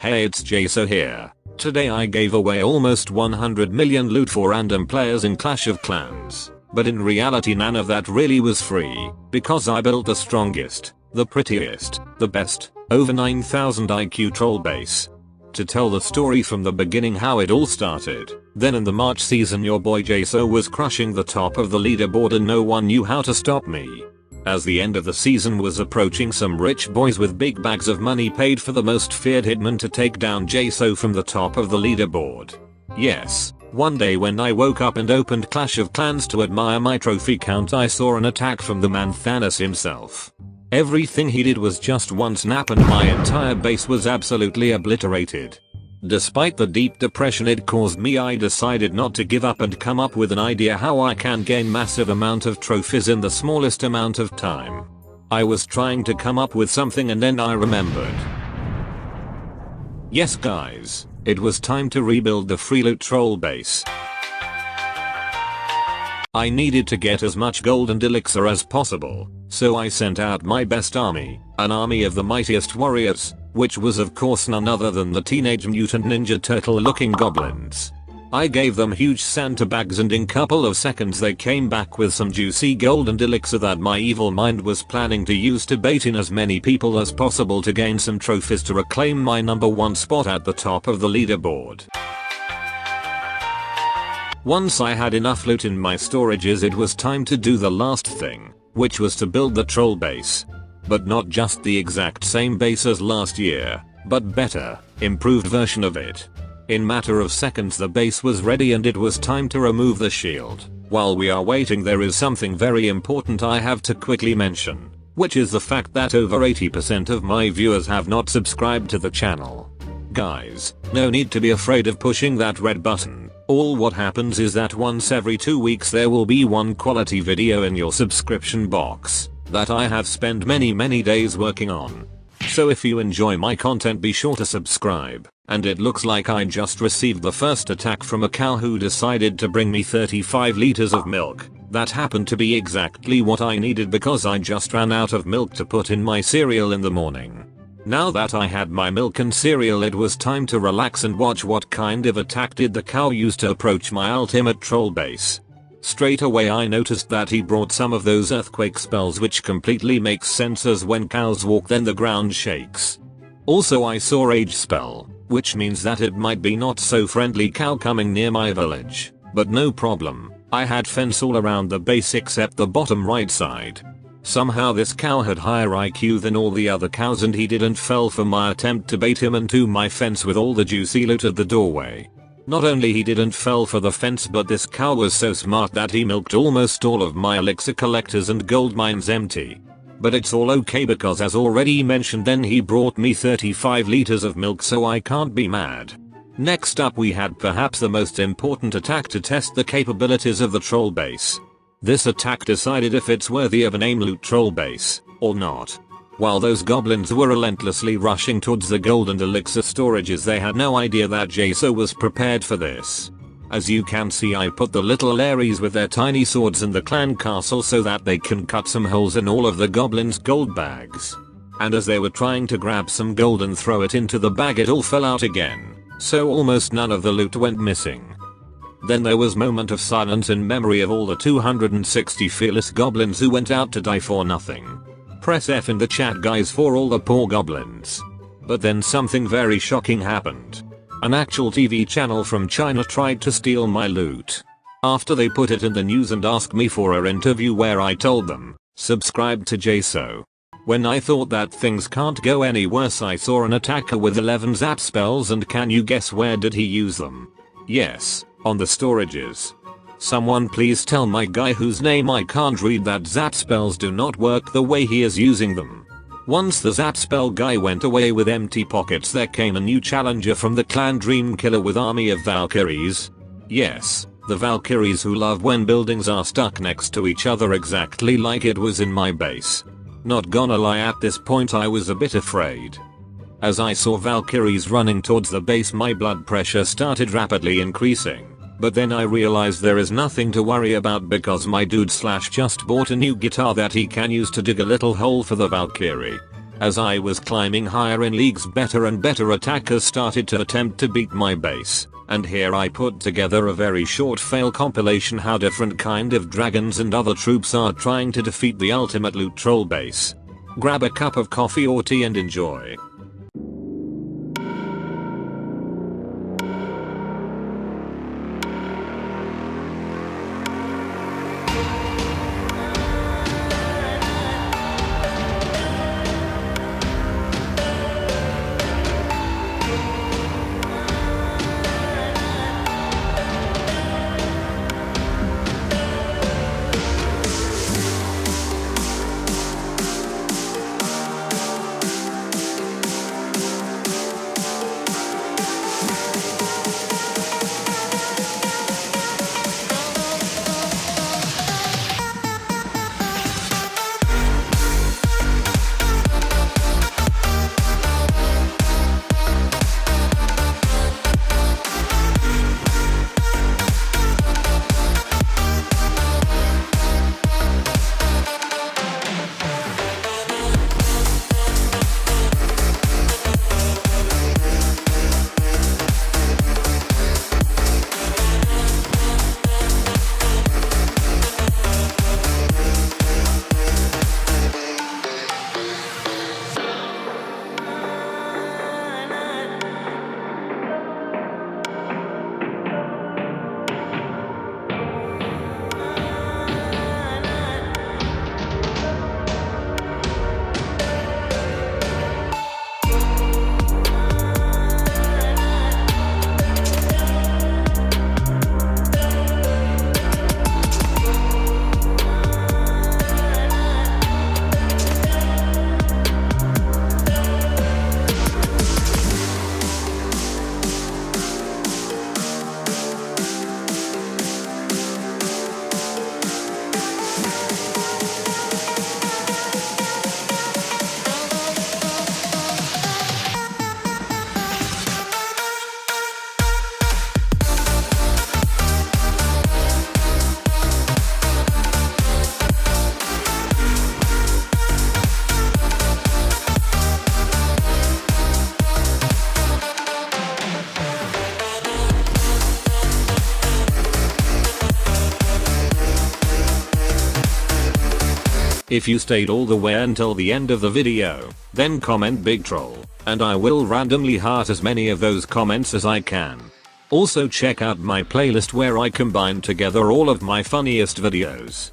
Hey, it's Jaso here. Today I gave away almost 100 million loot for random players in Clash of Clans. But in reality none of that really was free, because I built the strongest, the prettiest, the best, over 9,000 IQ troll base. To tell the story from the beginning how it all started, then in the March season your boy Jaso was crushing the top of the leaderboard and no one knew how to stop me. As the end of the season was approaching, some rich boys with big bags of money paid for the most feared hitman to take down Jaso from the top of the leaderboard. Yes, one day when I woke up and opened Clash of Clans to admire my trophy count, I saw an attack from the man Thanos himself. Everything he did was just one snap and my entire base was absolutely obliterated. Despite the deep depression it caused me, I decided not to give up and come up with an idea how I can gain massive amount of trophies in the smallest amount of time. I was trying to come up with something and then I remembered. Yes guys, it was time to rebuild the free loot troll base. I needed to get as much gold and elixir as possible, so I sent out my best army, an army of the mightiest warriors, which was of course none other than the Teenage Mutant Ninja Turtle looking goblins. I gave them huge Santa bags and in couple of seconds they came back with some juicy gold and elixir that my evil mind was planning to use to bait in as many people as possible to gain some trophies to reclaim my #1 spot at the top of the leaderboard. Once I had enough loot in my storages, it was time to do the last thing, which was to build the troll base. But not just the exact same base as last year, but better, improved version of it. In matter of seconds the base was ready and it was time to remove the shield. While we are waiting, there is something very important I have to quickly mention, which is the fact that over 80% of my viewers have not subscribed to the channel. Guys, no need to be afraid of pushing that red button. All what happens is that once every 2 weeks there will be one quality video in your subscription box that I have spent many days working on. So if you enjoy my content, be sure to subscribe. And it looks like I just received the first attack from a cow who decided to bring me 35 liters of milk. That happened to be exactly what I needed because I just ran out of milk to put in my cereal in the morning. Now that I had my milk and cereal, it was time to relax and watch what kind of attack did the cow use to approach my ultimate troll base. Straight away I noticed that he brought some of those earthquake spells, which completely makes sense as when cows walk then the ground shakes. Also I saw rage spell, which means that it might be not so friendly cow coming near my village, but no problem. I had fence all around the base except the bottom right side. Somehow this cow had higher IQ than all the other cows and he didn't fall for my attempt to bait him into my fence with all the juicy loot at the doorway. Not only he didn't fell for the fence, but this cow was so smart that he milked almost all of my elixir collectors and gold mines empty. But it's all okay because as already mentioned, then he brought me 35 liters of milk, so I can't be mad. Next up we had perhaps the most important attack to test the capabilities of the troll base. This attack decided if it's worthy of a name loot troll base or not. While those goblins were relentlessly rushing towards the gold and elixir storages, they had no idea that Jaso was prepared for this. As you can see, I put the little Aries with their tiny swords in the clan castle so that they can cut some holes in all of the goblins' gold bags. And as they were trying to grab some gold and throw it into the bag, it all fell out again, so almost none of the loot went missing. Then there was moment of silence in memory of all the 260 fearless goblins who went out to die for nothing. Press F in the chat guys for all the poor goblins. But then something very shocking happened. An actual TV channel from China tried to steal my loot. After they put it in the news and asked me for an interview where I told them, subscribe to Jaso. When I thought that things can't go any worse, I saw an attacker with 11 zap spells, and can you guess where did he use them? Yes, on the storages. Someone please tell my guy whose name I can't read that zap spells do not work the way he is using them. Once the zap spell guy went away with empty pockets, there came a new challenger from the clan Dream Killer with army of Valkyries. Yes, the Valkyries who love when buildings are stuck next to each other, exactly like it was in my base. Not gonna lie, at this point I was a bit afraid. As I saw Valkyries running towards the base, my blood pressure started rapidly increasing. But then I realized there is nothing to worry about because my dude Slash just bought a new guitar that he can use to dig a little hole for the Valkyrie. As I was climbing higher in leagues, better and better attackers started to attempt to beat my base. And here I put together a very short fail compilation how different kind of dragons and other troops are trying to defeat the ultimate loot troll base. Grab a cup of coffee or tea and enjoy. If you stayed all the way until the end of the video, then comment big troll, and I will randomly heart as many of those comments as I can. Also check out my playlist where I combine together all of my funniest videos.